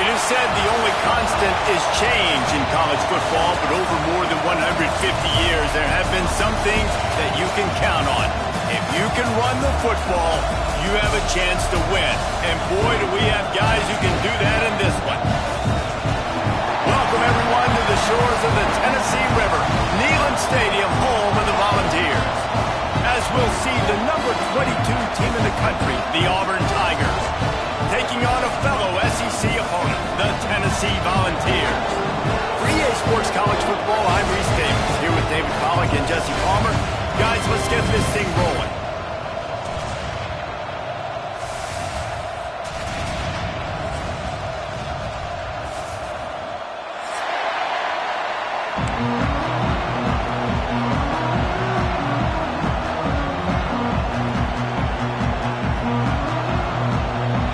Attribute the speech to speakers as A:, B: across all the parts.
A: It is said the only constant is change in college football, but over more than 150 years, there have been some things that you can count on. If you can run the football, you have a chance to win. And boy, do we have guys who can do that in this one. Welcome, everyone, to the shores of the Tennessee River, Neyland Stadium, home of the Volunteers. As we'll see the number 22 team in the country, the Auburn Tigers, taking on a fellow SEC opponent, the Tennessee Volunteers. For EA Sports College Football, I'm Reese Davis, here with David Pollack and Jesse Palmer. Guys, let's get this thing rolling.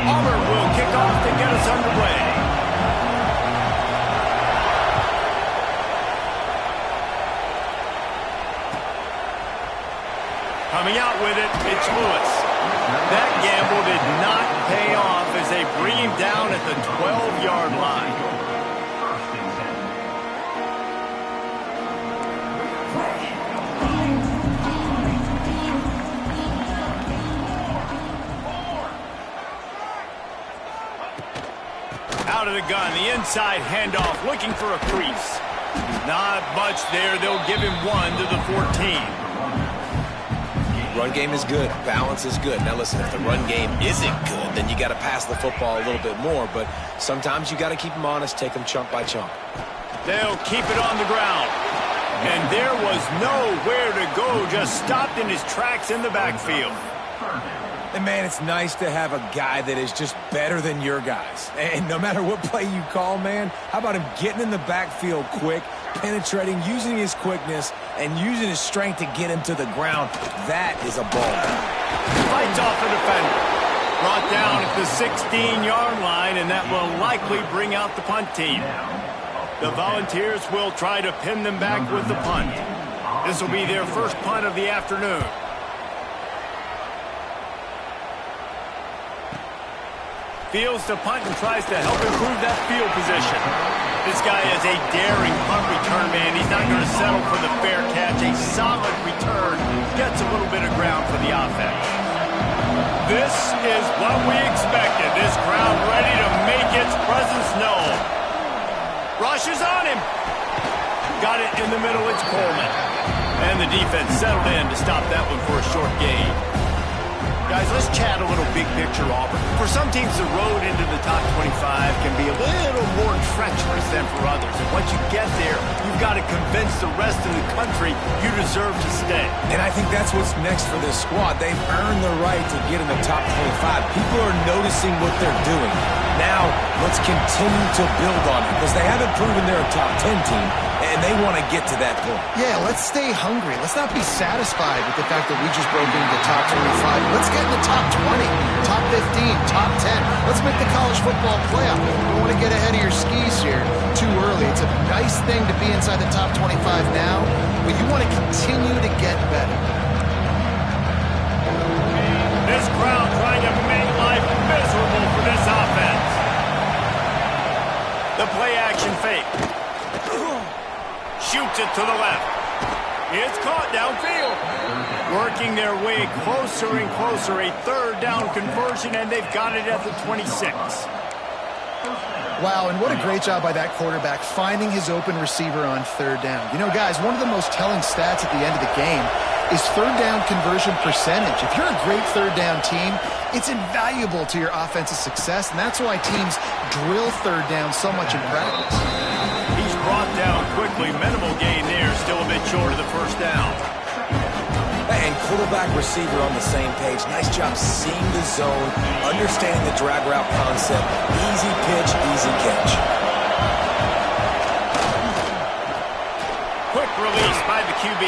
A: Auburn will kick off to get us underway. Coming out with it, it's Lewis. That gamble did not pay off as they bring him down at the 12-yard line. Out of the gun, the inside handoff, looking for a crease. Not much there. They'll give him one to the 14.
B: Run game is good. Balance is good. Now listen, if the run game isn't good, then you got to pass the football a little bit more. But sometimes you got to keep them honest, take them chunk by chunk.
A: They'll keep it on the ground. And there was nowhere to go, just stopped in his tracks in the backfield.
C: And, man, it's nice to have a guy that is just better than your guys. And no matter what play you call, man, how about him getting in the backfield quick, penetrating, using his quickness, and using his strength to get him to the ground? That is a ball.
A: Fights off a defender. Brought down at the 16-yard line, and that will likely bring out the punt team. The Volunteers will try to pin them back with the punt. This will be their first punt of the afternoon. Fields to punt and tries to help improve that field position. This guy is a daring punt return man. He's not going to settle for the fair catch. A solid return gets a little bit of ground for the offense. This is what we expected. This crowd ready to make its presence known. Rushes on him. Got it in the middle. It's Coleman. And the defense settled in to stop that one for a short gain. Guys, let's chat a little big picture, Auburn. For some teams, the road into the top 25 can be a little more treacherous than for others. And once you get there, you've got to convince the rest of the country you deserve to stay.
C: And I think that's what's next for this squad. They've earned the right to get in the top 25. People are noticing what they're doing. Now, let's continue to build on it because they haven't proven they're a top 10 team, and they want to get to that point.
D: Yeah, let's stay hungry. Let's not be satisfied with the fact that we just broke into the top 25. Let's get in the top 20, top 15, top 10. Let's make the college football playoff. You don't want to get ahead of your skis here too early. It's a nice thing to be inside the top 25 now, but you want to continue to get better.
A: This crowd trying to make life miserable for this offense. The play-action fake. Shoots it to the left. It's caught downfield. Working their way closer and closer. A third down conversion, and they've got it at the 26.
D: Wow, and what a great job by that quarterback finding his open receiver on third down. You know, guys, one of the most telling stats at the end of the game is third down conversion percentage. If you're a great third down team, it's invaluable to your offensive success, and that's why teams drill third down so much in practice.
A: He's brought down quickly. Minimal gain there, still a bit short of the first down.
C: And quarterback receiver on the same page. Nice job seeing the zone, understanding the drag route concept. Easy pitch, easy catch.
A: Quick release by the QB.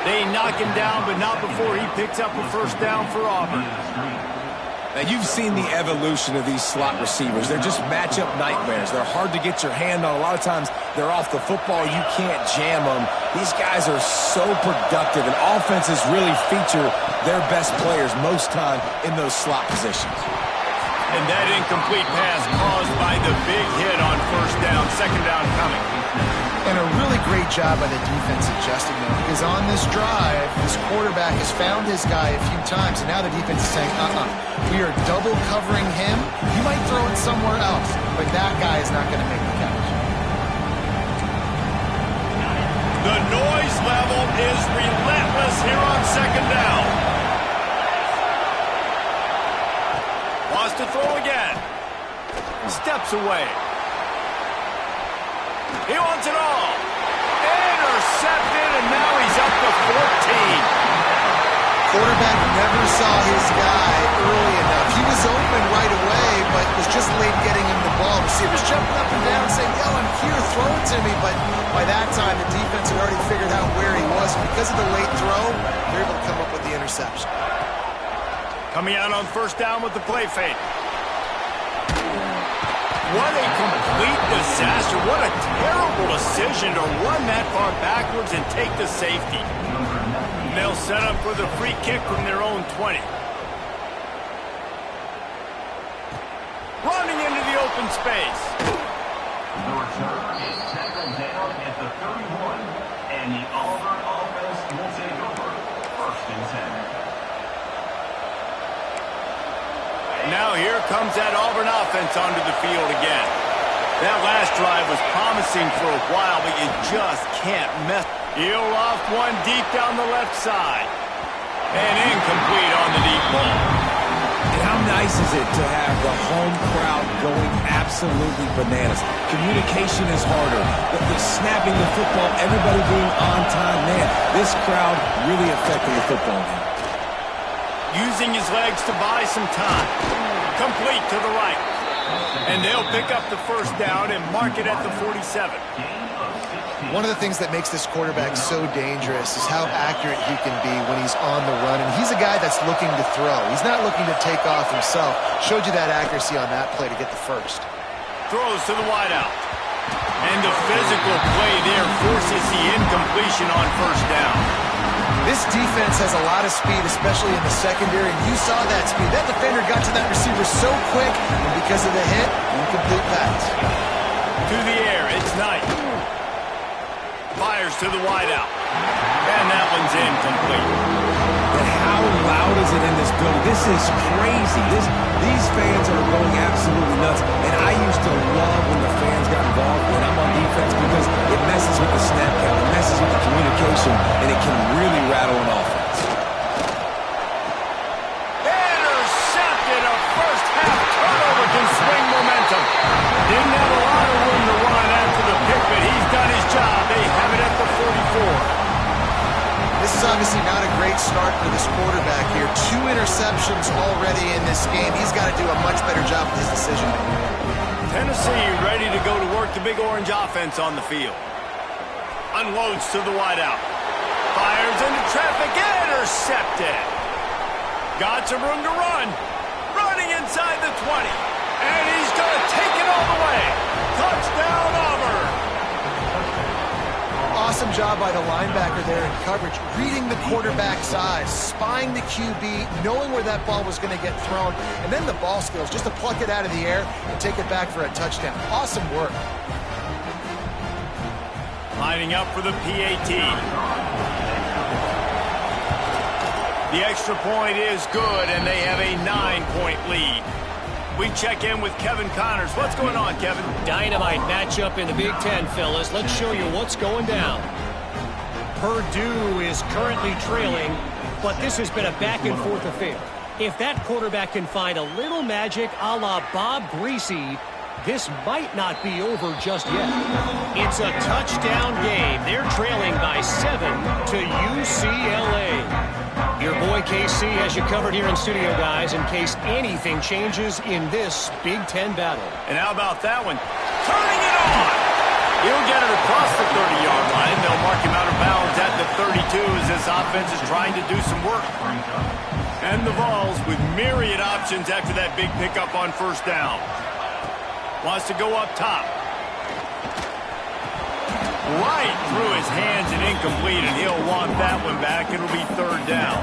A: They knock him down, but not before he picks up a first down for Auburn.
C: Now, you've seen the evolution of these slot receivers. They're just matchup nightmares. They're hard to get your hand on. A lot of times, they're off the football. You can't jam them. These guys are so productive, and offenses really feature their best players most time in those slot positions.
A: And that incomplete pass caused by the big hit on first down. Second down coming.
D: And a really great job by the defense adjusting them, because on this drive, this quarterback has found his guy a few times, and now the defense is saying, we are double covering him. You might throw it somewhere else, but that guy is not going to make the catch.
A: The noise level is relentless here on second down. Wants to throw again. Steps away. He wants it all. Intercepted, and now he's up to 14.
D: Quarterback never saw his guy early enough. He was open right away, but was just late getting him the ball. Receivers jumping up and down saying, yo, I'm here, throw it to me. But by that time, the defense had already figured out where he was. And because of the late throw, they're able to come up with the interception.
A: Coming out on first down with the play fake. What a complete disaster. What a terrible decision to run that far backwards and take the safety. And they'll set up for the free kick from their own 20. Running into the open space.
E: The return is tackled down at the 31, and the Auburn offense will take over. First and 10.
A: Now here comes that Auburn offense onto the field again. That last drive was promising for a while, but you just can't mess. He'll off one deep down the left side. And incomplete on the deep ball.
C: And how nice is it to have the home crowd going absolutely bananas? Communication is harder. The snapping the football, everybody being on time. Man, this crowd really affecting the football game.
A: Using his legs to buy some time. Complete to the right. And they'll pick up the first down and mark it at the 47.
D: One of the things that makes this quarterback so dangerous is how accurate he can be when he's on the run. And he's a guy that's looking to throw. He's not looking to take off himself. Showed you that accuracy on that play to get the first.
A: Throws to the wideout. And the physical play there forces the incompletion on first down.
D: This defense has a lot of speed, especially in the secondary, and you saw that speed. That defender got to that receiver so quick, and because of the hit, incomplete pass.
A: To the air, it's Knight. Fires to the wideout. And that one's incomplete.
C: But how loud is it in this building? This is crazy. These fans are going absolutely nuts. And I used to love when the fans got involved when I'm on defense because it messes with the snap count, it messes with the communication, and it can really rattle an offense.
A: Intercepted. A first half turnover can swing momentum. Didn't have a lot of room to run after the pick, but he's done his job. They have it at the 44.
D: This is obviously not a great start for this quarterback here. 2 interceptions already in this game. He's got to do a much better job with his decision-making.
A: Tennessee ready to go to work the Big Orange offense on the field. Unloads to the wideout. Fires into traffic. Intercepted. Got some room to run. Running inside the 20. And he's going to take it all the way. Touchdown, Auburn.
D: Awesome job by the linebacker there in coverage, reading the quarterback's eyes, spying the QB, knowing where that ball was going to get thrown, and then the ball skills just to pluck it out of the air and take it back for a touchdown. Awesome work.
A: Lining up for the PAT. The extra point is good, and they have a 9-point lead. We check in with Kevin Connors. What's going on, Kevin?
F: Dynamite matchup in the Big Ten, fellas. Let's show you what's going down. Purdue is currently trailing, but this has been a back-and-forth affair. If that quarterback can find a little magic a la Bob Greasy, this might not be over just yet. It's a touchdown game. They're trailing by 7 to UCLA. Your boy KC has you covered here in studio, guys, in case anything changes in this Big Ten battle.
A: And how about that one? Turning it on! He'll get it across the 30-yard line. They'll mark him out of bounds at the 32 as this offense is trying to do some work. And the Vols with myriad options after that big pickup on first down. Wants to go up top. right through his hands and incomplete, and he'll want that one back. It'll be third down.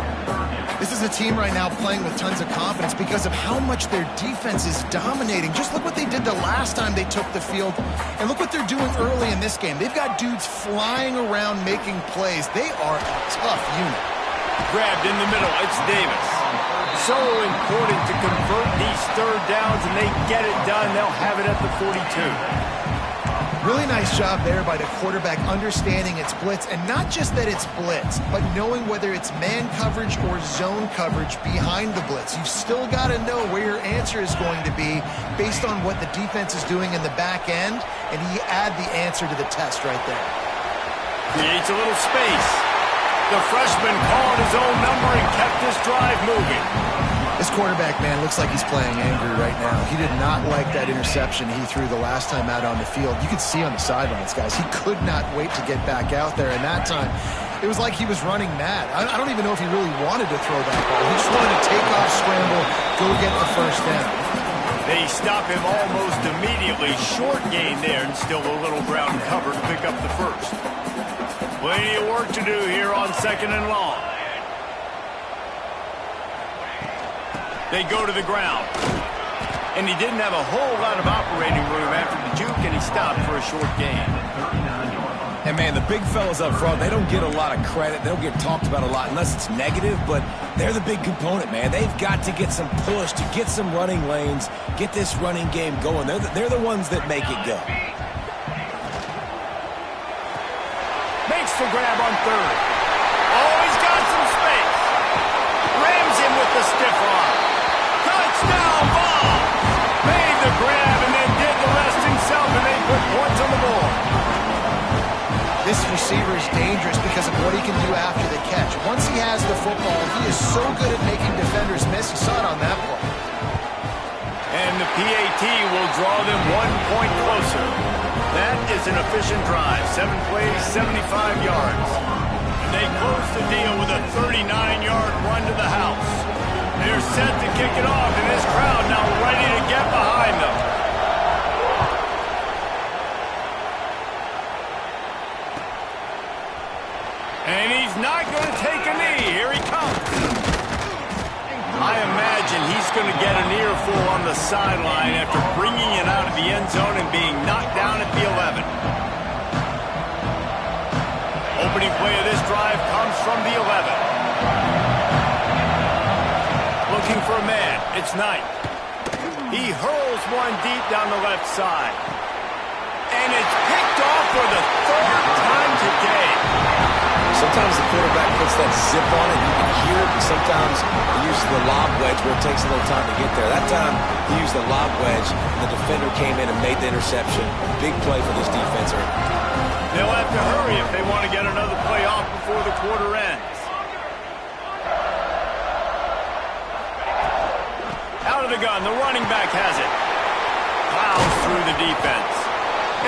D: This is a team right now playing with tons of confidence because of how much their defense is dominating. Just look what they did the last time they took the field, and look what they're doing early in this game. They've got dudes flying around making plays. They are a tough unit.
A: Grabbed in the middle, it's Davis. So important to convert these third downs, and they get it done. They'll have it at the 42.
D: Really nice job there by the quarterback understanding it's blitz, and not just that it's blitz, but knowing whether it's man coverage or zone coverage behind the blitz. You've still got to know where your answer is going to be based on what the defense is doing in the back end, and he add the answer to the test right there.
A: Creates a little space. The freshman called his own number and kept this drive moving.
D: This quarterback, man, looks like he's playing angry right now. He did not like that interception he threw the last time out on the field. You could see on the sidelines, guys, he could not wait to get back out there. And that time, it was like he was running mad. I don't even know if he really wanted to throw that ball. He just wanted to take off, scramble, go get the first down.
A: They stop him almost immediately. Short gain there, and still a little ground cover to pick up the first. Plenty of work to do here on 2nd and long. They go to the ground. And he didn't have a whole lot of operating room after the juke, and he stopped for a short gain.
C: And, man, the big fellas up front, they don't get a lot of credit. They don't get talked about a lot unless it's negative, but they're the big component, man. They've got to get some push, to get some running lanes, get this running game going. They're the ones that make it go.
A: Makes the grab on third. Oh, he's got some space. Rams him with the stiff arm. Touchdown ball. Made the grab and then did the rest himself, and they put points on the board.
D: This receiver is dangerous because of what he can do after the catch. Once he has the football, he is so good at making defenders miss. You saw it on that play.
A: And the PAT will draw them 1 point closer. That is an efficient drive. 7 plays, 75 yards. And they close the deal with a 39-yard run to the house. They're set to kick it off, and this crowd now ready to get behind them. And he's not going to take a knee. Here he comes. I imagine he's going to get an earful on the sideline after bringing it out of the end zone and being knocked down at the 11. Opening play of this drive comes from the 11. Looking for a man. It's Knight. He hurls one deep down the left side. And it's picked off for the third time today.
B: Sometimes the quarterback puts that zip on it. You can hear it, and sometimes he uses the lob wedge where it takes a little time to get there. That time, he used the lob wedge, and the defender came in and made the interception. Big play for this defense.
A: They'll have to hurry if they want to get another play off before the quarter ends. Out of the gun, the running back has it. Plows through the defense.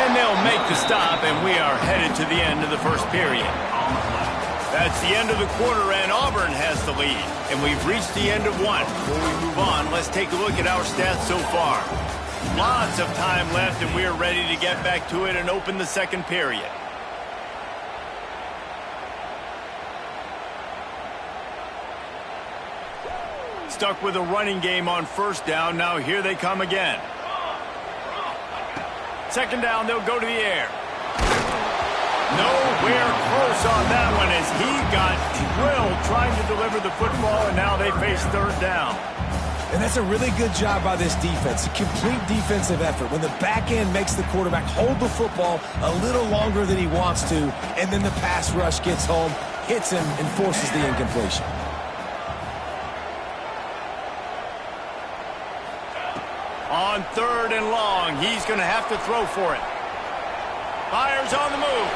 A: And they'll make the stop, and we are headed to the end of the first period. That's the end of the quarter, and Auburn has the lead. And we've reached the end of one. Before we move on, let's take a look at our stats so far. Lots of time left, and we're ready to get back to it and open the second period. Stuck with a running game on first down. Now here they come again. Second down, they'll go to the air. Nowhere close on that one as he got drilled trying to deliver the football, and now they face third down.
C: And that's a really good job by this defense, a complete defensive effort. When the back end makes the quarterback hold the football a little longer than he wants to, and then the pass rush gets home, hits him, and forces the incompletion.
A: On third and long, he's going to have to throw for it. Fires on the move.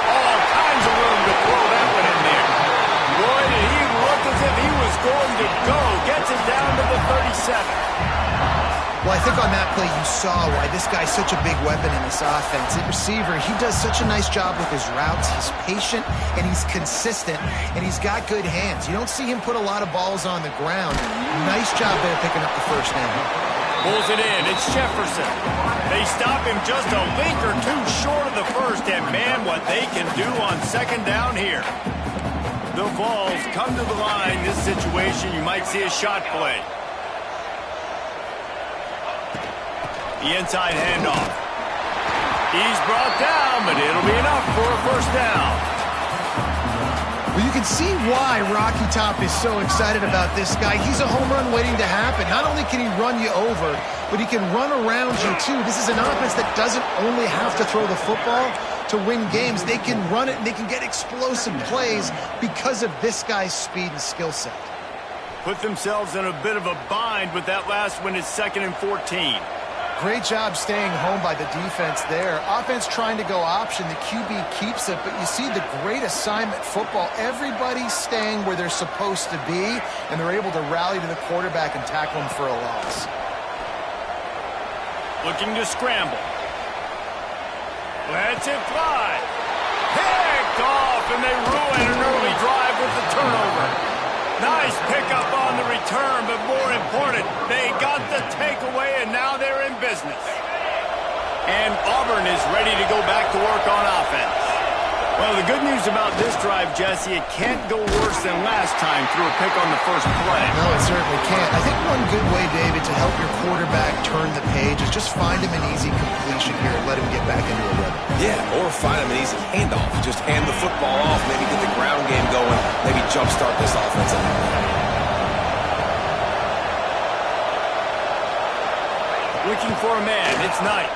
A: All kinds of room to throw that one in there. Boy, did he look as if he was going to go. Gets it down to the 37.
D: Well, I think on that play you saw why this guy's such a big weapon in this offense. At receiver, he does such a nice job with his routes. He's patient, and he's consistent, and he's got good hands. You don't see him put a lot of balls on the ground. Nice job there picking up the first down.
A: Pulls it in. It's Jefferson. They stop him just a link or two short of the first, and man, what what they can do on second down here. The Vols come to the line. This situation, you might see a shot play. The inside handoff. He's brought down, but it'll be enough for a first down.
D: Well, you can see why Rocky Top is so excited about this guy. He's a home run waiting to happen. Not only can he run you over, but he can run around you too. This is an offense that doesn't only have to throw the football to win games. They can run it and they can get explosive plays because of this guy's speed and skill set.
A: Put themselves in a bit of a bind with that last one. It's 2nd and 14.
D: Great job staying home by the defense there. Offense trying to go option. The QB keeps it, but you see the great assignment football. Everybody's staying where they're supposed to be, and they're able to rally to the quarterback and tackle him for a loss.
A: Looking to scramble. Lets it fly. Picked off, and they ruin an early drive with the turnover. Nice pickup on the return, but more important, they got the takeaway, and now they're in business. And Auburn is ready to go back to work on offense. Well, the good news about this drive, Jesse, it can't go worse than last time through a pick on the first play.
D: No, it certainly can't. I think one good way, David, to help your quarterback turn the page is just find him an easy completion here and let him get back into a rhythm.
B: Yeah, or find him an easy handoff. Just hand the football off, maybe get the ground game going, maybe jumpstart this offense a little bit.
A: Looking for a man. It's Knight.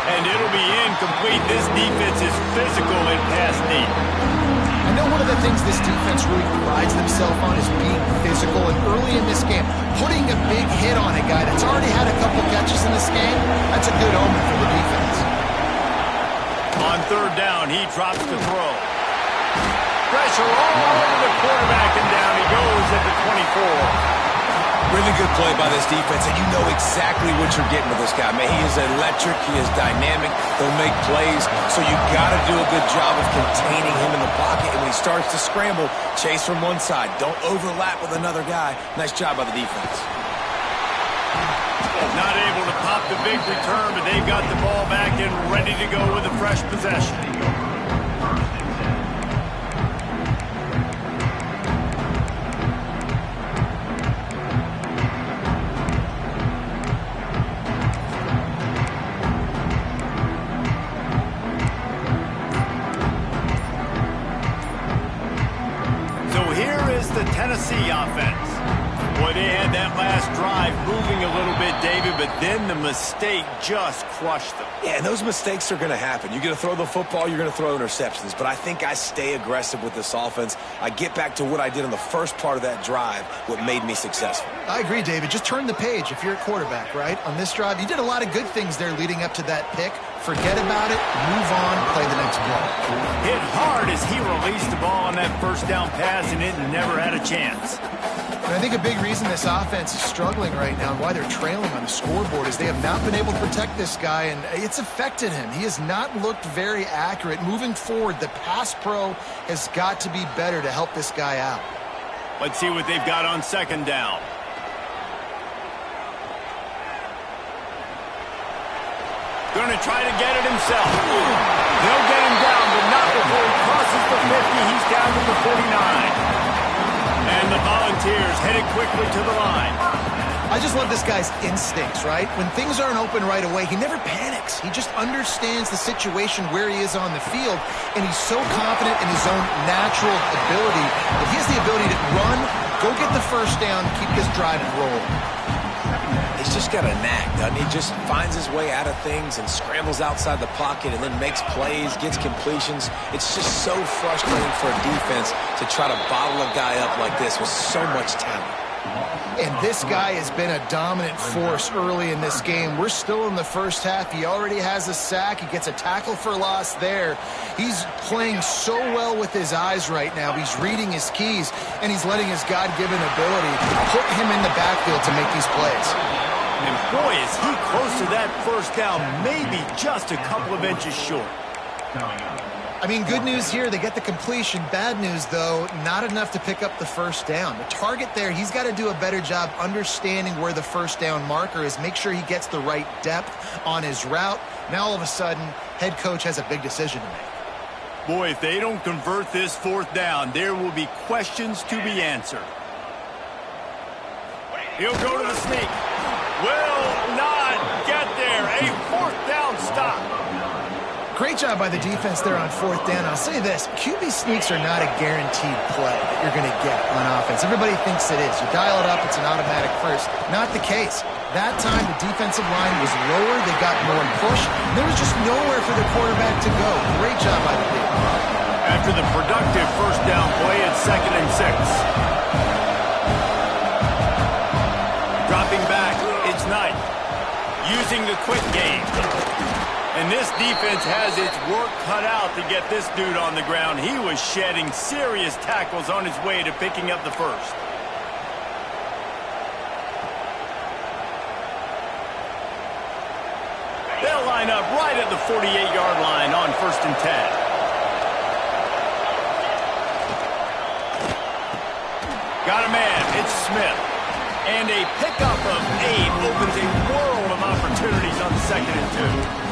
A: And it'll be incomplete. This defense is physical in pass deep.
D: I know one of the things this defense really prides themselves on is being physical. And early in this game, putting a big hit on a guy that's already had a couple catches in this game, that's a good omen for the defense.
A: On third down, he drops the throw. Pressure all over the quarterback, and down he goes at the 24.
B: Really good play by this defense, and you know exactly what you're getting with this guy. Man, he is electric. He is dynamic. He'll make plays, so you got to do a good job of containing him in the pocket. And when he starts to scramble, chase from one side. Don't overlap with another guy. Nice job by the defense.
A: Not able to pop the big return, but they've got the ball back and ready to go with a fresh possession. The Tennessee offense. Boy, they had that last drive moving a little bit, David, but then the mistake just crushed them.
B: Yeah, and those mistakes are going to happen. You're going to throw the football, you're going to throw interceptions, but I think I stay aggressive with this offense. I get back to what I did on the first part of that drive, what made me successful.
D: I agree, David. Just turn the page if you're a quarterback, right? On this drive, you did a lot of good things there leading up to that pick. Forget about it, move on, play the next play.
A: Hit hard as he released the ball on that first down pass, and it never had a chance.
D: And I think a big reason this offense is struggling right now and why they're trailing on the scoreboard is they have not been able to protect this guy, and it's affected him. He has not looked very accurate. Moving forward, the pass pro has got to be better to help this guy out.
A: Let's see what they've got on second down. Going to try to get it himself. They'll get him down, but not before he crosses the 50. He's down to the 49. And the Volunteers headed quickly to the line.
D: I just love this guy's instincts, right? When things aren't open right away, he never panics. He just understands the situation where he is on the field, and he's so confident in his own natural ability that he has the ability to run, go get the first down, keep this drive rolling.
B: He's just got a knack, doesn't he? Just finds his way out of things and scrambles outside the pocket and then makes plays, gets completions. It's just so frustrating for a defense to try to bottle a guy up like this with so much talent.
D: And this guy has been a dominant force early in this game. We're still in the first half. He already has a sack. He gets a tackle for loss there. He's playing so well with his eyes right now. He's reading his keys, and he's letting his God-given ability put him in the backfield to make these plays.
A: And boy, is he close to that first down, maybe just a couple of inches short.
D: I mean, good news here, they get the completion. Bad news, though, not enough to pick up the first down. The target there, he's got to do a better job understanding where the first down marker is, make sure he gets the right depth on his route, Now all of a sudden, head coach has a big decision to make.
A: Boy, if they don't convert this fourth down, there will be questions to be answered. He'll go to the sneak. Will not get there. A fourth down stop.
D: Great job by the defense there on fourth down. I'll say this, QB sneaks are not a guaranteed play that you're going to get on offense. Everybody thinks it is. You dial it up, it's an automatic first. Not the case. That time, the defensive line was lower. They got more push. There was just nowhere for the quarterback to go. Great job by the defense.
A: After the productive first down play, it's 2nd and 6. Dropping back, it's Knight. Using the quick game. And this defense has its work cut out to get this dude on the ground. He was shedding serious tackles on his way to picking up the first. They'll line up right at the 48-yard line on 1st and 10. Got a man. It's Smith. And a pickup of 8 opens a world of opportunities on 2nd and 2.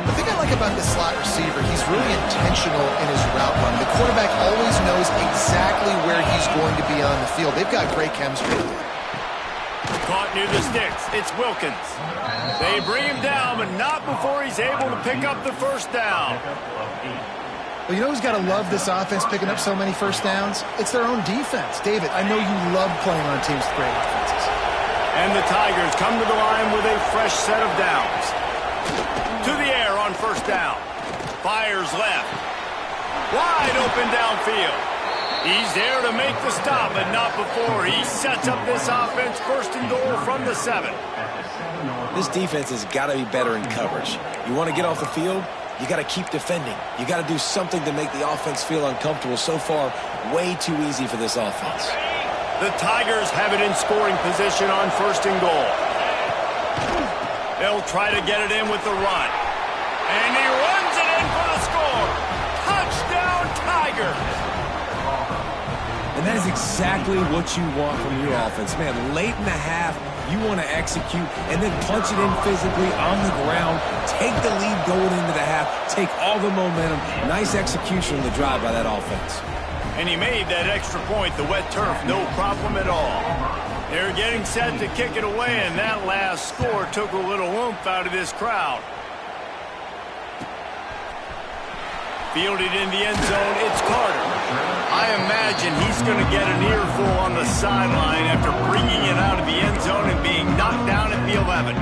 D: The thing I like about this slot receiver, he's really intentional in his route run. The quarterback always knows exactly where he's going to be on the field. They've got great chemistry.
A: Caught near the sticks. It's Wilkins. They bring him down, but not before he's able to pick up the first down.
D: Well, you know who's got to love this offense picking up so many first downs? It's their own defense. David, I know you love playing on teams with great offenses.
A: And the Tigers come to the line with a fresh set of downs. To the air on first down. Fires left. Wide open downfield. He's there to make the stop, but not before he sets up this offense 1st and goal from the 7.
B: This defense has got to be better in coverage. You want to get off the field, you got to keep defending. You got to do something to make the offense feel uncomfortable. So far, way too easy for this offense.
A: The Tigers have it in scoring position on 1st and goal. They'll try to get it in with the run. And he runs it in for the score. Touchdown, Tigers.
C: And that is exactly what you want from your offense. Man, late in the half, you want to execute and then punch it in physically on the ground. Take the lead going into the half. Take all the momentum. Nice execution on the drive by that offense.
A: And he made that extra point, the wet turf, no problem at all. They're getting set to kick it away, and that last score took a little oomph out of this crowd. Fielded in the end zone, it's Carter. I imagine he's going to get an earful on the sideline after bringing it out of the end zone and being knocked down at the 11.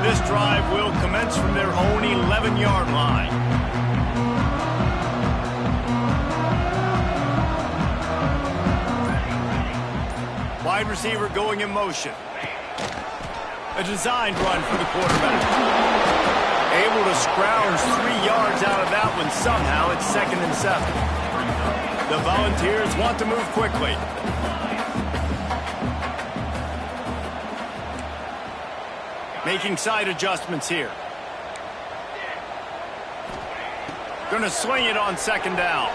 A: This drive will commence from their own 11-yard line. Wide receiver going in motion. A designed run for the quarterback. Able to scrounge 3 yards out of that one somehow. It's 2nd and 7. The Volunteers want to move quickly. Making side adjustments here. Going to swing it on 2nd down.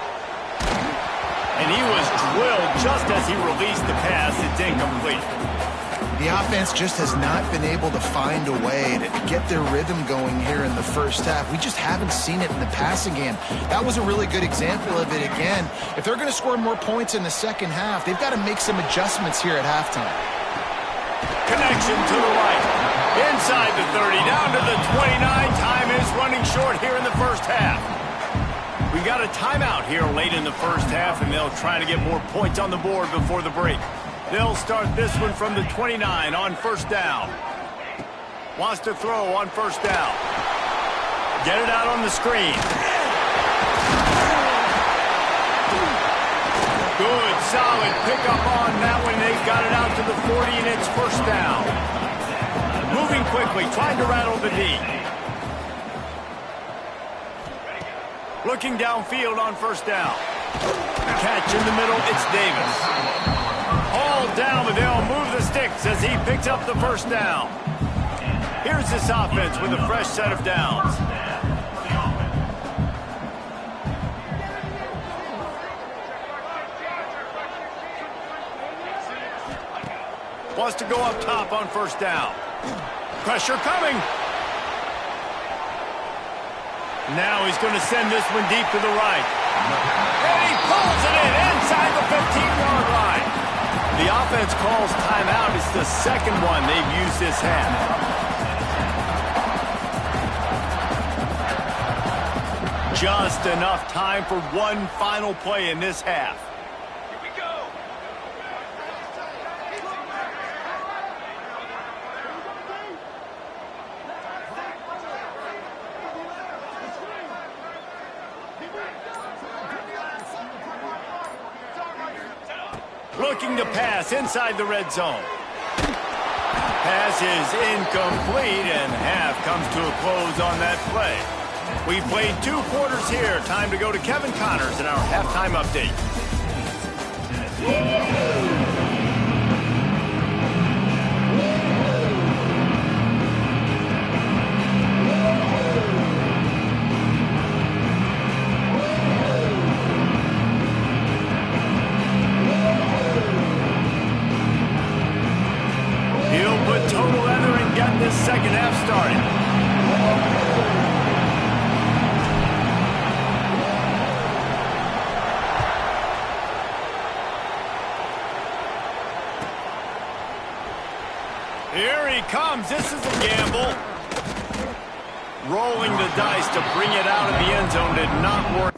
A: And he was drilled just as he released the pass. It's incomplete.
D: The offense just has not been able to find a way to get their rhythm going here in the first half. We just haven't seen it in the passing game. That was a really good example of it again. If they're going to score more points in the second half, they've got to make some adjustments here at halftime.
A: Connection to the right. Inside the 30, down to the 29. Time is running short here in the first half. We got a timeout here late in the first half, and they'll try to get more points on the board before the break. They'll start this one from the 29 on first down. Wants to throw on first down. Get it out on the screen. Good, solid pickup on that one. They've got it out to the 40, and it's first down. Moving quickly, trying to rattle the D. Looking downfield on first down. Catch in the middle, it's Davis. All down, but they'll move the sticks as he picks up the first down. Here's this offense with a fresh set of downs. Wants to go up top on first down. Pressure coming. Now he's going to send this one deep to the right. And he pulls it in inside the 15-yard line. The offense calls timeout. It's the second one they've used this half. Just enough time for one final play in this half. Here we go. Looking to pass inside the red zone. Pass is incomplete, and half comes to a close on that play. We've played 2 quarters here. Time to go to Kevin Connors in our halftime update. He'll put total leather and get this second half started. Here he comes. This is a gamble. Rolling the dice to bring it out of the end zone did not work.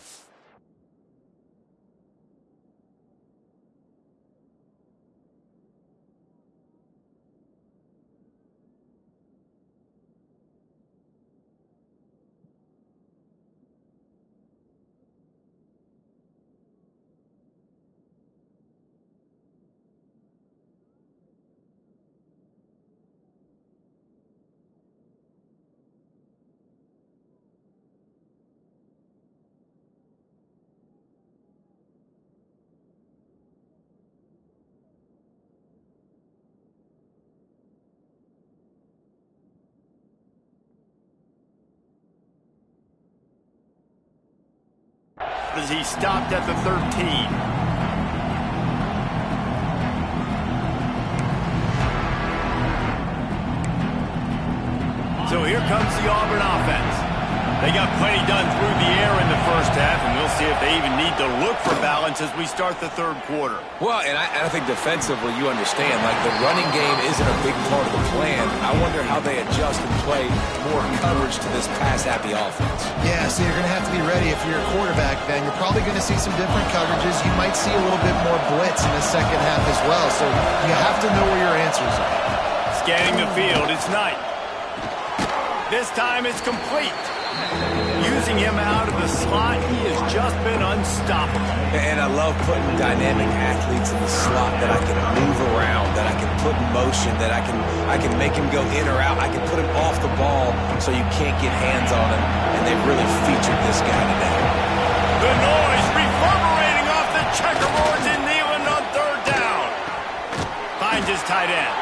A: As he stopped at the 13. So here comes the Auburn offense. They got plenty done through the air in the first half, and we'll see if they even need to look for balance as we start the third quarter.
B: Well, and I think defensively, you understand, like the running game isn't a big part of the plan. I wonder how they adjust and play more coverage to this pass-happy offense.
D: Yeah, so you're going to have to be ready if you're a quarterback, Ben. You're probably going to see some different coverages. You might see a little bit more blitz in the second half as well, so you have to know where your answers are.
A: Scanning the field, it's Knight. This time it's complete. Using him out of the slot, he has just been unstoppable.
B: And I love putting dynamic athletes in the slot that I can move around, that I can put in motion, that I can make him go in or out. I can put him off the ball so you can't get hands on him, and they've really featured this guy today.
A: The noise reverberating off the checkerboards in Neyland on third down. Finds his tight end.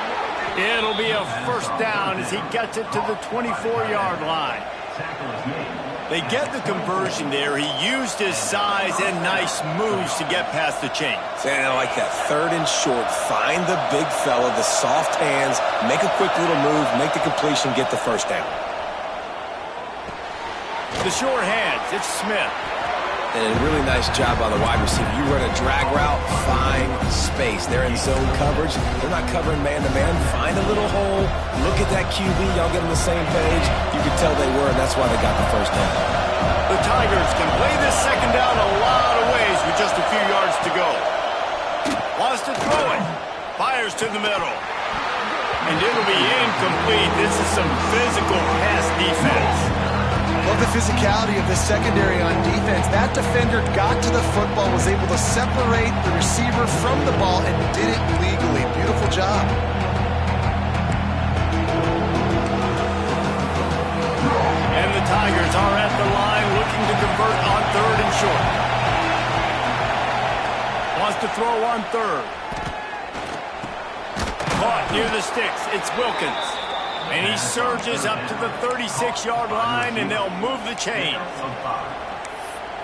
A: It'll be a first down as he gets it to the 24-yard line. They get the conversion there. He used his size and nice moves to get past the chain.
B: And I like that. Third and short. Find the big fella, the soft hands, make a quick little move, make the completion, get the first down.
A: The short hands, it's Smith.
B: And a really nice job by the wide receiver. You run a drag route, find space. They're in zone coverage. They're not covering man-to-man. Find a little hole. Look at that QB. Y'all get on the same page. You could tell they were, and that's why they got the first down.
A: The Tigers can play this second down a lot of ways with just a few yards to go. Wants to throw it. Fires to the middle. And it'll be incomplete. This is some physical pass defense.
D: Love the physicality of the secondary on defense. That defender got to the football, was able to separate the receiver from the ball, and did it legally. Beautiful job.
A: And the Tigers are at the line looking to convert on third and short. Wants to throw on third. Caught near the sticks. It's Wilkins. And he surges up to the 36-yard line, and they'll move the chain.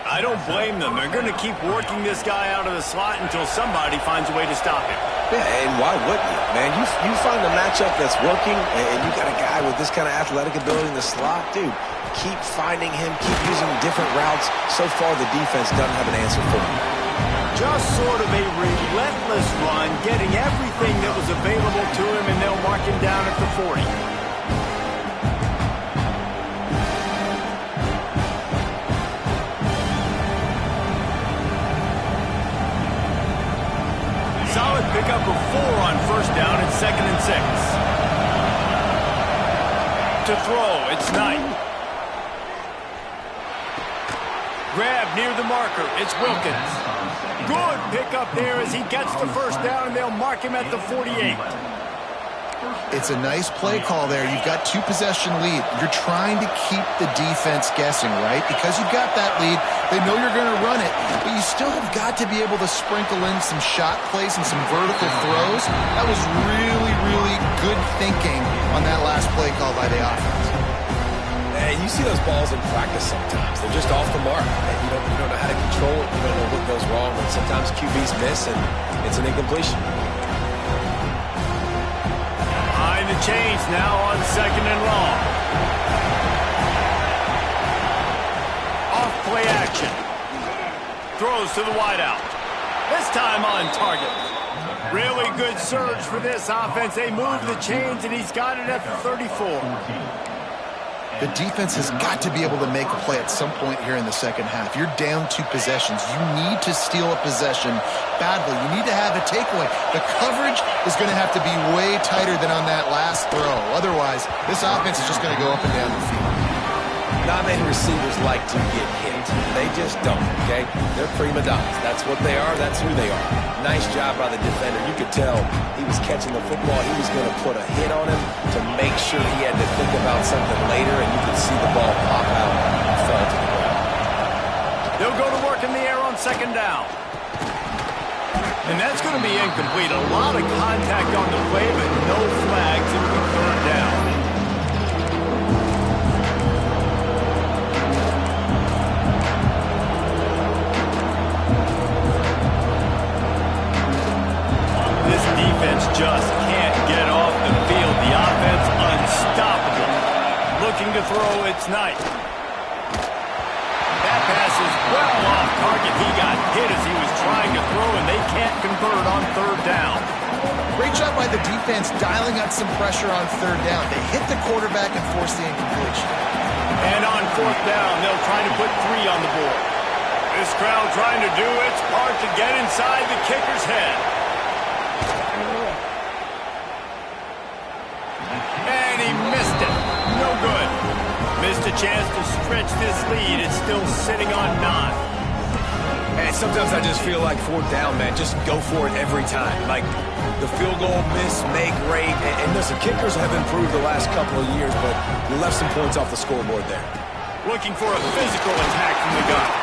A: I don't blame them. They're going to keep working this guy out of the slot until somebody finds a way to stop him.
B: Yeah, and why wouldn't you, man? You find a matchup that's working, and you got a guy with this kind of athletic ability in the slot, dude. Keep finding him, keep using different routes. So far, the defense doesn't have an answer for him.
A: Just sort of a relentless run, getting everything that was available to him, and they'll mark him down at the 40. Solid pickup of 4 on first down and 2nd and 6. To throw, it's Knight. Grab near the marker, it's Wilkins. Good pickup there as he gets the first down, and they'll mark him at the 48.
D: It's a nice play call there. You've got 2-possession lead. You're trying to keep the defense guessing, right? Because you've got that lead, they know you're going to run it, but you still have got to be able to sprinkle in some shot plays and some vertical throws. That was really, really good thinking on that last play call by the offense.
B: And you see those balls in practice sometimes. They're just off the mark. And you don't know how to control it. You don't know what goes wrong. And sometimes QBs miss, and it's an incompletion.
A: Behind the chains now on 2nd and long. Off play action. Throws to the wideout. This time on target. Really good surge for this offense. They move the chains, and he's got it at the 34.
D: The defense has got to be able to make a play at some point here in the second half. You're down 2 possessions. You need to steal a possession badly. You need to have a takeaway. The coverage is going to have to be way tighter than on that last throw. Otherwise, this offense is just going to go up and down the field.
B: Not many receivers like to get hit. They just don't, okay? They're prima donnas. That's what they are. That's who they are. Nice job by the defender. You could tell he was catching the football. He was going to put a hit on him to make sure he had to think about something later, and you could see the ball pop out and fall to the ground.
A: They'll go to work in the air on 2nd down. And that's going to be incomplete. A lot of contact on the play, but no flags. It'll be 3rd down. Just can't get off the field. The offense unstoppable. Looking to throw, it's Knight. That pass is well off target. He got hit as he was trying to throw, and they can't convert on 3rd down.
D: Great job by the defense dialing up some pressure on 3rd down. They hit the quarterback and forced the incompletion.
A: And on 4th down, they'll try to put 3 on the board. This crowd trying to do its part to get inside the kicker's head. And he missed it. No good. Missed a chance to stretch this lead. It's still sitting on 9.
C: And sometimes I just feel like 4th down, man. Just go for it every time. Like the field goal miss, make rate. And listen, kickers have improved the last couple of years, but you left some points off the scoreboard there.
A: Looking for a physical attack from the gun.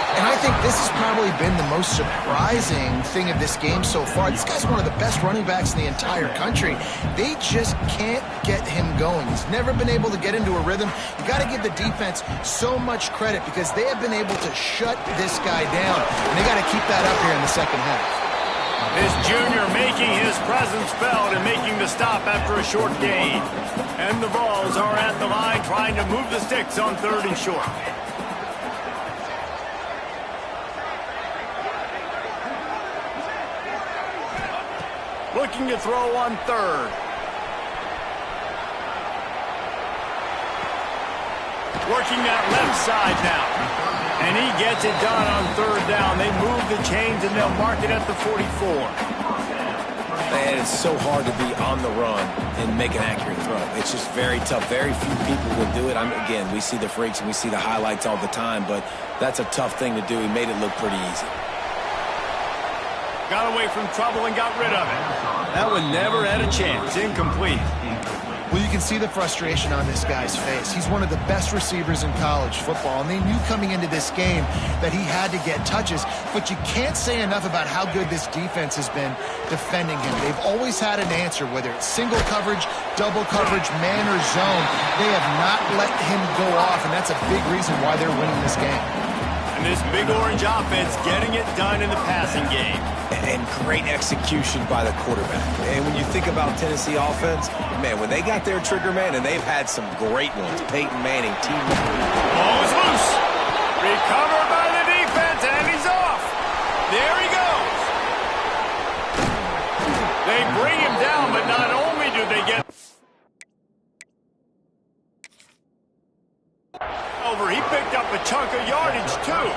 D: And I think this has probably been the most surprising thing of this game so far. This guy's one of the best running backs in the entire country. They just can't get him going. He's never been able to get into a rhythm. You got to give the defense so much credit because they have been able to shut this guy down. And they got to keep that up here in the second half.
A: This junior making his presence felt and making the stop after a short gain. And the Vols are at the line trying to move the sticks on 3rd and short. Looking to throw on 3rd. Working that left side now. And he gets it done on 3rd down. They move the chains and they'll mark it at the 44.
B: Man, it's so hard to be on the run and make an accurate throw. It's just very tough. Very few people will do it. Again, we see the freaks and we see the highlights all the time, but that's a tough thing to do. He made it look pretty easy.
A: Got away from trouble and got rid of it. That one never had a chance. Incomplete.
D: Well, you can see the frustration on this guy's face. He's one of the best receivers in college football, and they knew coming into this game that he had to get touches, but you can't say enough about how good this defense has been defending him. They've always had an answer, whether it's single coverage, double coverage, man or zone. They have not let him go off, and that's a big reason why they're winning this game.
A: And this big orange offense getting it done in the passing game.
B: And great execution by the quarterback. And when you think about Tennessee offense, man, when they got their trigger man, and they've had some great ones. Peyton Manning, team.
A: Ball is loose. Recovered by the defense, and he's off. There he goes. They bring him down, but not only do they get over, he picked up a chunk of yardage, too.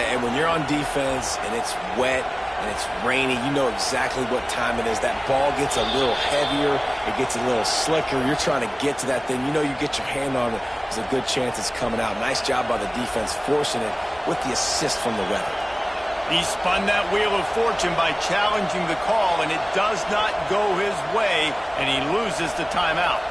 B: And when you're on defense, and it's wet, and it's rainy, you know exactly what time it is. That ball gets a little heavier. It gets a little slicker. You're trying to get to that thing. You know you get your hand on it. There's a good chance it's coming out. Nice job by the defense forcing it with the assist from the weather.
A: He spun that wheel of fortune by challenging the call, and it does not go his way, and he loses the timeout.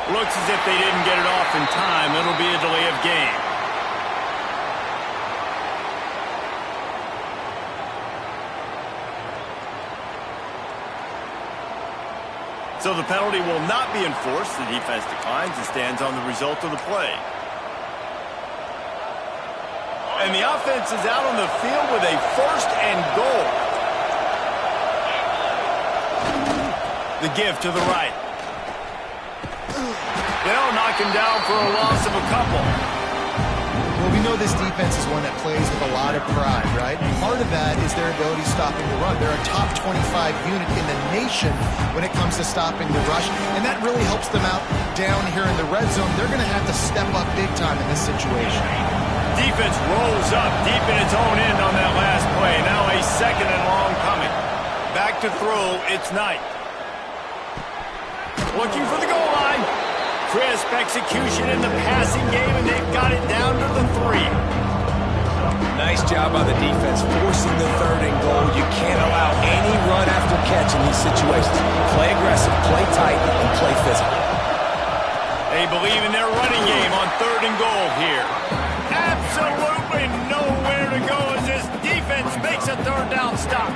A: Looks as if they didn't get it off in time. It'll be a delay of game. So the penalty will not be enforced. The defense declines and stands on the result of the play. And the offense is out on the field with a 1st and goal. The give to the right. They'll knock him down for a loss of a couple.
D: Well, we know this defense is one that plays with a lot of pride, right? Part of that is their ability stopping the run. They're a top 25 unit in the nation when it comes to stopping the rush, and that really helps them out down here in the red zone. They're going to have to step up big time in this situation.
A: Defense rolls up deep in its own end on that last play. Now a 2nd and long coming. Back to throw, it's Knight. Looking for the goal line. Crisp execution in the passing game, and they've got it down to the 3.
B: Nice job by the defense forcing the 3rd and goal. You can't allow any run after catch in these situations. Play aggressive, play tight, and play physical.
A: They believe in their running game on 3rd and goal here. Absolutely nowhere to go as this defense makes a 3rd down stop.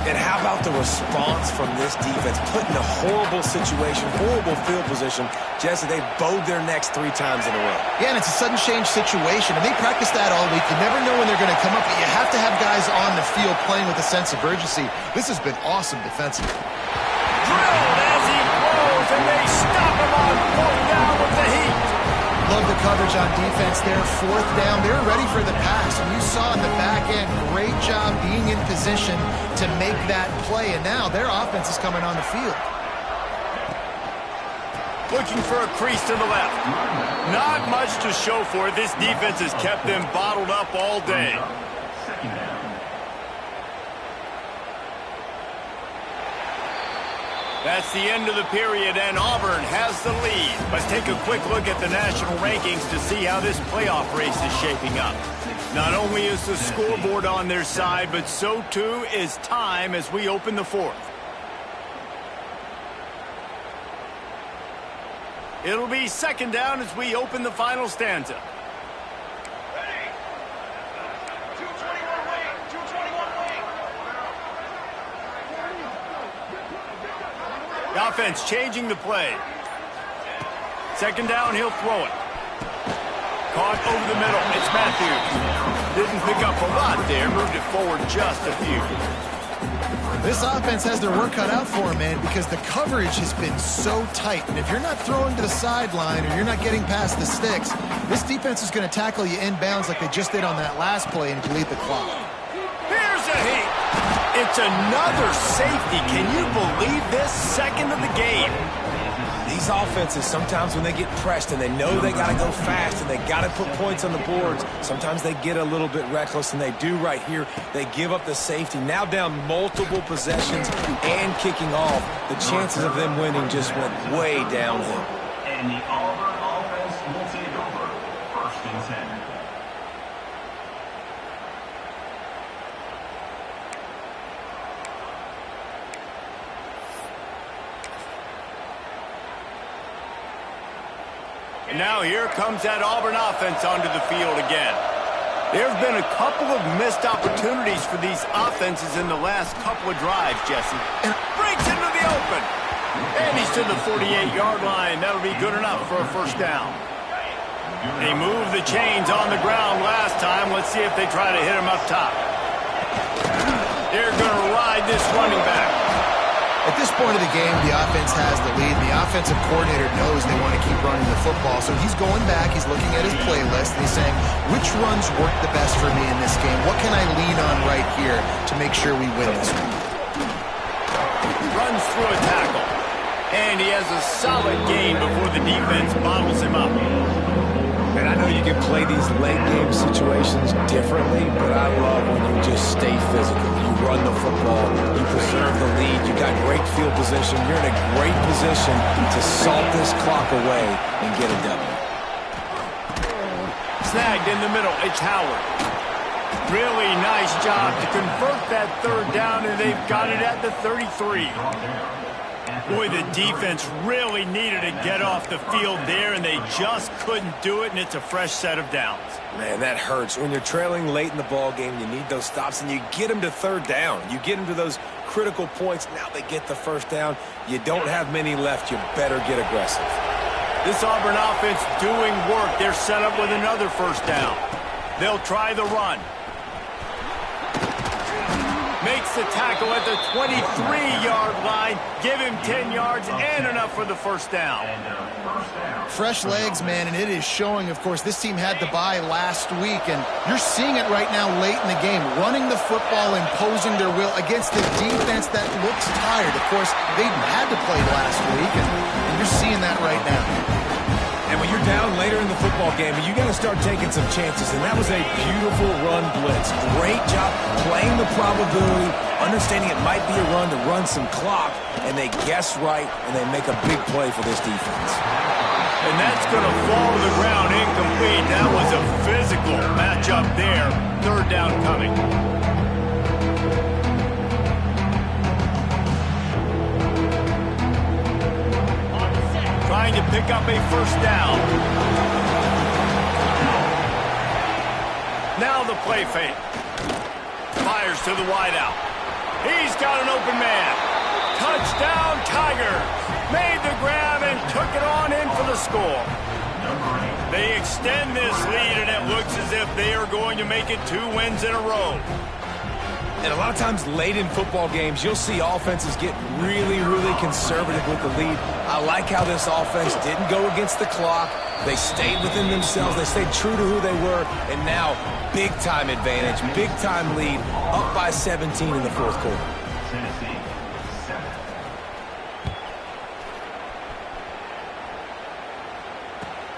B: And how about the response from this defense? Put in a horrible situation, horrible field position, just as they bowed their necks 3 times in a row.
D: Yeah, and it's a sudden change situation, and they practice that all week. You never know when they're going to come up, but you have to have guys on the field playing with a sense of urgency. This has been awesome defensively.
A: Drilled as he throws, and they stop him on 4th down with the heat.
D: Love the coverage on defense there. 4th down. They were ready for the pass. And you saw in the back end, great job being in position to make that play. And now their offense is coming on the field.
A: Looking for a crease to the left. Not much to show for it. This defense has kept them bottled up all day. That's the end of the period, and Auburn has the lead. Let's take a quick look at the national rankings to see how this playoff race is shaping up. Not only is the scoreboard on their side, but so too is time as we open the 4th. It'll be 2nd down as we open the final stanza. The offense changing the play. 2nd down, he'll throw it. Caught over the middle. It's Matthews. Didn't pick up a lot there. Moved it forward just a few.
D: This offense has their work cut out for them, man, because the coverage has been so tight. And if you're not throwing to the sideline or you're not getting past the sticks, this defense is going to tackle you inbounds like they just did on that last play and bleed the clock.
A: Here's a hit. It's another safety. Can you believe this? 2nd of the game.
B: These offenses, sometimes when they get pressed and they know they got to go fast and they got to put points on the boards, sometimes they get a little bit reckless, and they do right here. They give up the safety. Now down multiple possessions and kicking off. The chances of them winning just went way downhill.
E: And the Auburn offense will take over 1st and 10.
A: And now here comes that Auburn offense onto the field again. There's been a couple of missed opportunities for these offenses in the last couple of drives, Jesse. Breaks into the open. And he's to the 48-yard line. That'll be good enough for a first down. They moved the chains on the ground last time. Let's see if they try to hit him up top. They're going to ride this running back.
D: At this point of the game, the offense has the lead. The offensive coordinator knows they want to keep running the football. So he's going back, he's looking at his playlist, and he's saying, which runs work the best for me in this game? What can I lean on right here to make sure we win this one?
A: Runs through a tackle. And he has a solid gain before the defense bottles him up.
C: And I know you can play these late game situations differently, but I love when you just stay physical. You run the football, you preserve the lead, you got great field position. You're in a great position to salt this clock away and get a W.
A: Snagged in the middle, it's Howard. Really nice job to convert that third down, and they've got it at the 33. Boy, the defense really needed to get off the field there, and they just couldn't do it, and it's a fresh set of downs.
C: Man, that hurts. When you're trailing late in the ball game, you need those stops, and you get them to third down. You get them to those critical points. Now they get the first down. You don't have many left. You better get aggressive.
A: This Auburn offense doing work. They're set up with another first down. They'll try the run. Makes the tackle at the 23-yard line. Give him 10 yards and enough for the first down.
D: Fresh legs, man, and it is showing. Of course, this team had the bye last week, and you're seeing it right now late in the game. Running the football, imposing their will against the defense that looks tired. Of course, they had to play last week, and you're seeing that right now.
C: And when you're down later in the football game, you got to start taking some chances. And that was a beautiful run blitz. Great job playing the probability, understanding it might be a run to run some clock, and they guess right, and they make a big play for this defense.
A: And that's going to fall to the ground incomplete. That was a physical matchup there. Third down coming. Trying to pick up a first down. Now the play fake. Fires to the wideout. He's got an open man. Touchdown, Tigers. Made the grab and took it on in for the score. They extend this lead, and it looks as if they are going to make it 2 wins in a row.
C: And a lot of times late in football games, you'll see offenses get really, really conservative with the lead. I like how this offense didn't go against the clock. They stayed within themselves. They stayed true to who they were. And now, big-time advantage, big-time lead, up by 17 in the fourth quarter.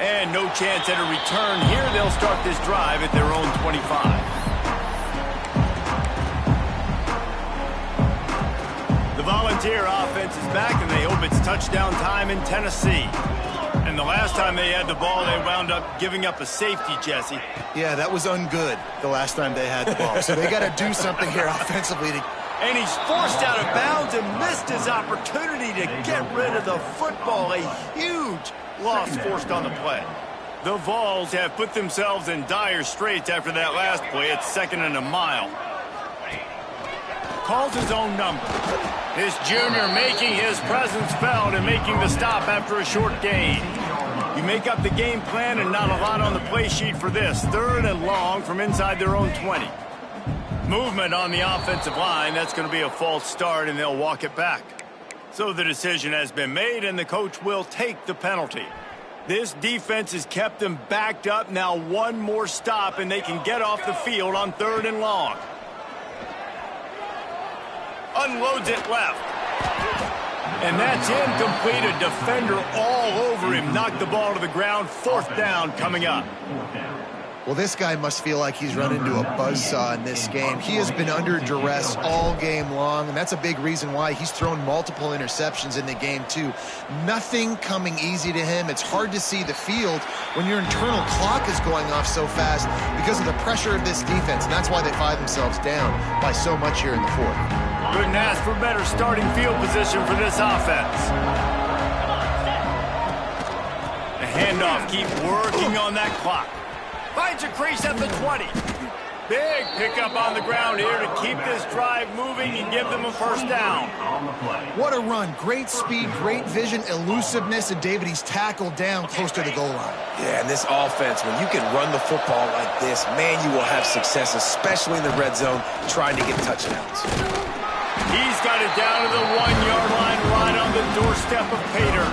A: And no chance at a return here. They'll start this drive at their own 25. Volunteer offense is back, and they hope it's touchdown time in Tennessee. And the last time they had the ball, they wound up giving up a safety, Jesse.
D: Yeah, that was ungood the last time they had the ball. So they got to do something here offensively.
A: And he's forced out of bounds and missed his opportunity to get rid of the football. A huge loss forced on the play. The Vols have put themselves in dire straits after that last play. It's 2nd and a mile. Calls his own number. This junior making his presence felt and making the stop after a short gain. You make up the game plan and not a lot on the play sheet for this. 3rd and long from inside their own 20. Movement on the offensive line. That's going to be a false start, and they'll walk it back. So the decision has been made, and the coach will take the penalty. This defense has kept them backed up. Now one more stop, and they can get off the field on 3rd and long. Unloads it left. And that's incomplete. A defender all over him. Knocked the ball to the ground. 4th down coming up.
D: Well, this guy must feel like he's run into a buzzsaw in this game. He has been under duress all game long, and that's a big reason why he's thrown multiple interceptions in the game, too. Nothing coming easy to him. It's hard to see the field when your internal clock is going off so fast because of the pressure of this defense, and that's why they find themselves down by so much here in the 4th.
A: Couldn't ask for better starting field position for this offense. The handoff, keep working on that clock. Finds a crease at the 20. Big pickup on the ground here to keep this drive moving and give them a first down.
D: What a run. Great speed, great vision, elusiveness, and David, he's tackled down close to the goal line.
B: Yeah, and this offense, when you can run the football like this, man, you will have success, especially in the red zone, trying to get touchdowns.
A: He's got it down to the 1-yard line right on the doorstep of Pater.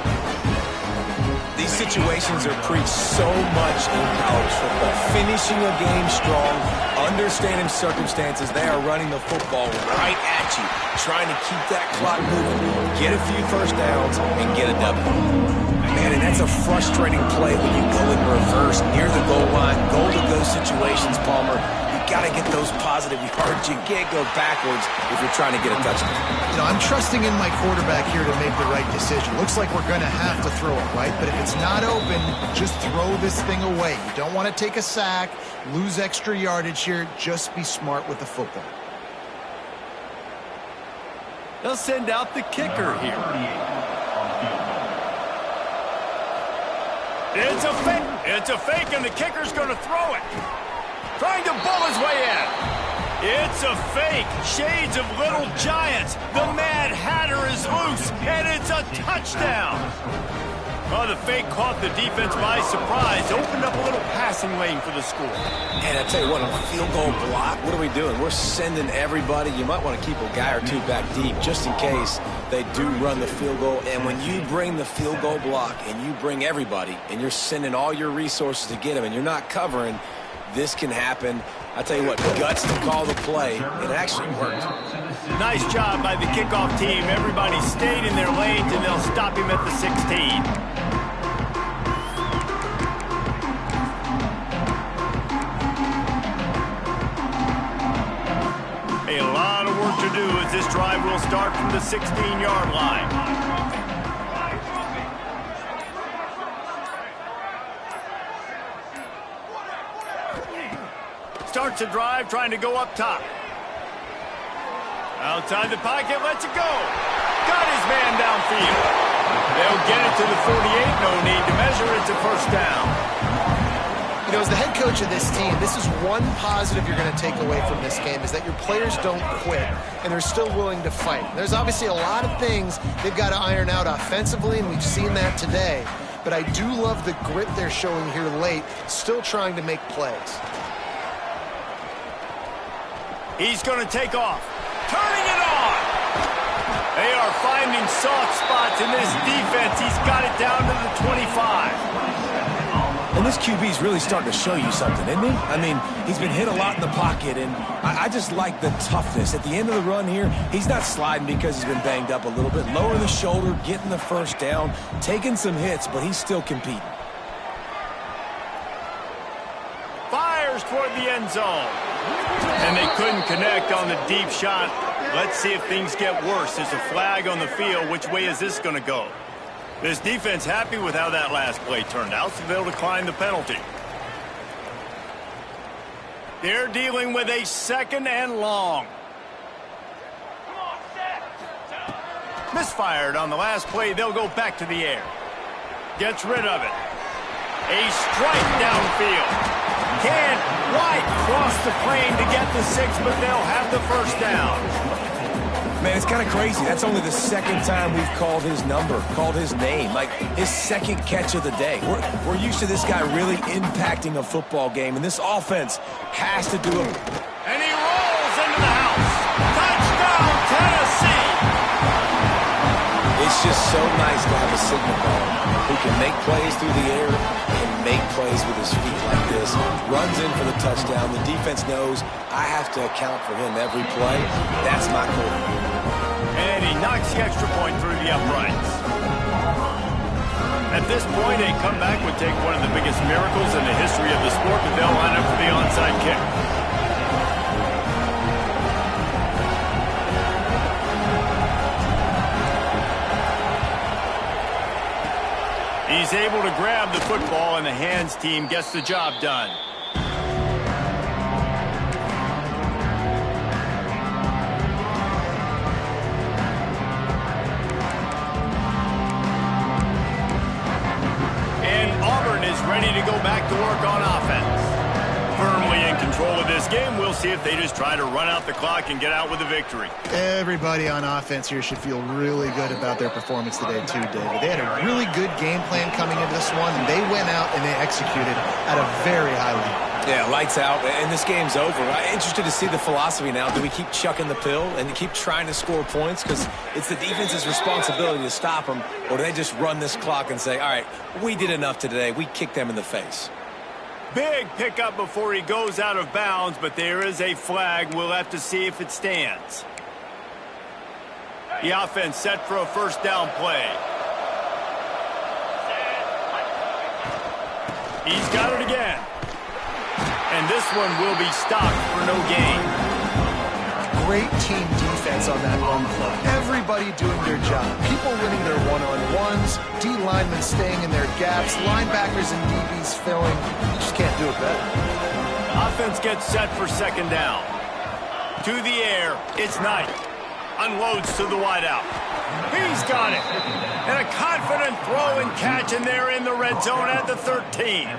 C: These situations are preached so much in college football. Finishing a game strong, understanding circumstances. They are running the football right at you, trying to keep that clock moving, get a few first downs, and get a W. Man, and that's a frustrating play when you go in reverse near the goal line, goal-to-go situations, Palmer. You got to get those positive yards. You can't go backwards if you're trying to get a touchdown.
D: You know, I'm trusting in my quarterback here to make the right decision. Looks like we're going to have to throw it, right? But if it's not open, just throw this thing away. You don't want to take a sack, lose extra yardage here. Just be smart with the football.
A: They'll send out the kicker here. It's a fake. It's a fake, and the kicker's going to throw it. Trying to bull his way in. It's a fake. Shades of Little Giants. The Mad Hatter is loose, and it's a touchdown. Well, the fake caught the defense by surprise. Opened up a little passing lane for the score.
B: And I tell you what, on a field goal block, what are we doing? We're sending everybody. You might want to keep a guy or two back deep just in case they do run the field goal. And when you bring the field goal block and you bring everybody and you're sending all your resources to get them and you're not covering, this can happen. I tell you what, guts to call the play. It actually worked.
A: Nice job by the kickoff team. Everybody stayed in their lanes, and they'll stop him at the 16. A lot of work to do as this drive will start from the 16-yard line. Starts a drive, trying to go up top. Outside the pocket, lets it go. Got his man downfield. They'll get it to the 48. No need to measure. It's a first down.
D: You know, as the head coach of this team, this is one positive you're going to take away from this game, is that your players don't quit, and they're still willing to fight. There's obviously a lot of things they've got to iron out offensively, and we've seen that today. But I do love the grit they're showing here late, still trying to make plays.
A: He's going to take off. Turning it on. They are finding soft spots in this defense. He's got it down to the 25.
C: And this QB's really starting to show you something, isn't he? I mean, he's been hit a lot in the pocket, and I just like the toughness. At the end of the run here, he's not sliding because he's been banged up a little bit. Lowering the shoulder, getting the first down, taking some hits, but he's still competing.
A: Fires toward the end zone. And they couldn't connect on the deep shot. Let's see if things get worse. There's a flag on the field. Which way is this going to go? This defense happy with how that last play turned out, so they'll decline the penalty. They're dealing with a second and long. Misfired on the last play. They'll go back to the air. Gets rid of it. A strike downfield. Can't quite cross the plane to get the 6, but they'll have the first down.
C: Man, it's kind of crazy. That's only the second time we've called his number, called his name, like his second catch of the day. We're used to this guy really impacting a football game, and this offense has to do it.
A: And he rolls into the house. Touchdown, Tennessee!
B: It's just so nice to have a signal caller who can make plays through the air and make plays with his feet like this. Runs in for the touchdown. The defense knows I have to account for him every play. That's my quarterback.
A: And he knocks the extra point through the uprights. At this point, a comeback would take one of the biggest miracles in the history of the sport, but they'll line up for the onside kick. He's able to grab the football, and the hands team gets the job done. And Auburn is ready to go back to work on offense. Firmly in control of this this game, we'll see if they just try to run out the clock and get out with a victory.
D: Everybody on offense here should feel really good about their performance today too, David. They had a really good game plan coming into this one, and they went out and they executed at a very high level.
B: Yeah, lights out, and this game's over. I'm interested to see the philosophy now. Do we keep chucking the pill and keep trying to score points because it's the defense's responsibility to stop them, or do they just run this clock and say, all right, we did enough today. We kicked them in the face.
A: Big pickup before he goes out of bounds, but there is a flag. We'll have to see if it stands. The offense set for a first down play. He's got it again. And this one will be stopped for no gain.
D: Great team defense on that run play. Everybody doing their job. People winning their one-on-ones, D linemen staying in their gaps, linebackers and DBs filling. You just can't do it better.
A: Offense gets set for second down. To the air, it's Knight. Unloads to the wideout. He's got it. And a confident throw and catch, and they're in the red zone at the 13.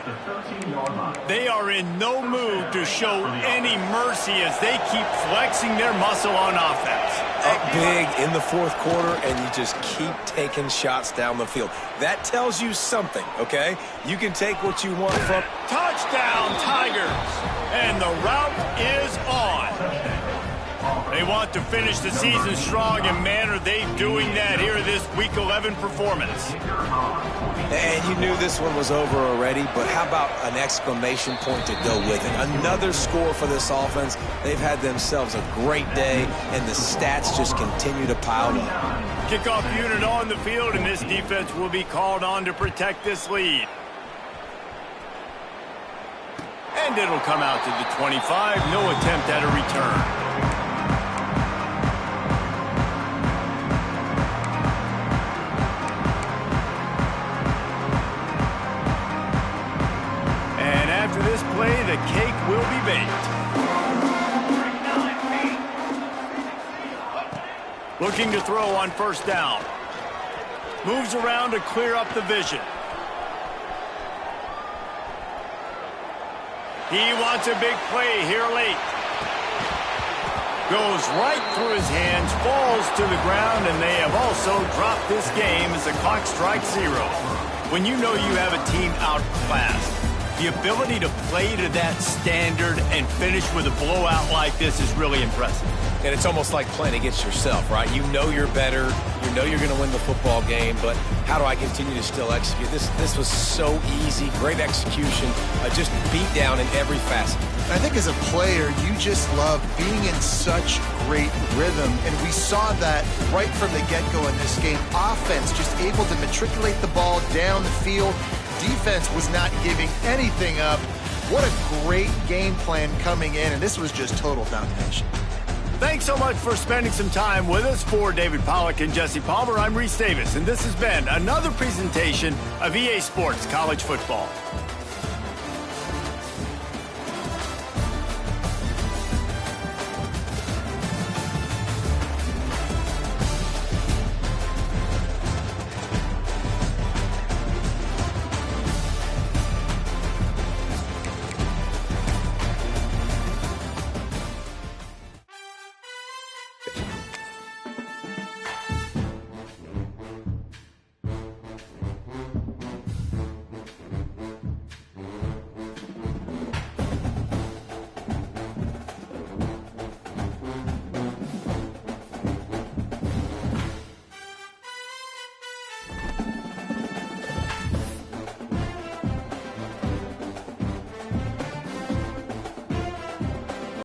A: They are in no mood to show any mercy as they keep flexing their muscle on offense.
B: Up big in the fourth quarter, and you just keep taking shots down the field. That tells you something, okay? You can take what you want from...
A: Touchdown, Tigers! And the route is on. They want to finish the season strong, and man, are they doing that here this Week 11 performance.
B: And you knew this one was over already, but how about an exclamation point to go with it? Another score for this offense. They've had themselves a great day, and the stats just continue to pile up.
A: Kickoff unit on the field, and this defense will be called on to protect this lead. And it'll come out to the 25. No attempt at a return. After this play, the cake will be baked. Looking to throw on first down. Moves around to clear up the vision. He wants a big play here late. Goes right through his hands, falls to the ground, and they have also dropped this game as the clock strikes 0. When you know you have a team outclassed, the ability to play to that standard and finish with a blowout like this is really impressive.
B: And it's almost like playing against yourself, right? You know you're better. You know you're going to win the football game, but how do I continue to still execute? This was so easy. Great execution. Just beat down in every facet.
D: I think as a player, you just love being in such great rhythm, and we saw that right from the get-go in this game. Offense just able to matriculate the ball down the field. Defense was not giving anything up. What a great game plan coming in, and this was just total domination.
A: Thanks so much for spending some time with us. For David Pollack and Jesse Palmer, I'm Reese Davis, and this has been another presentation of EA Sports College Football.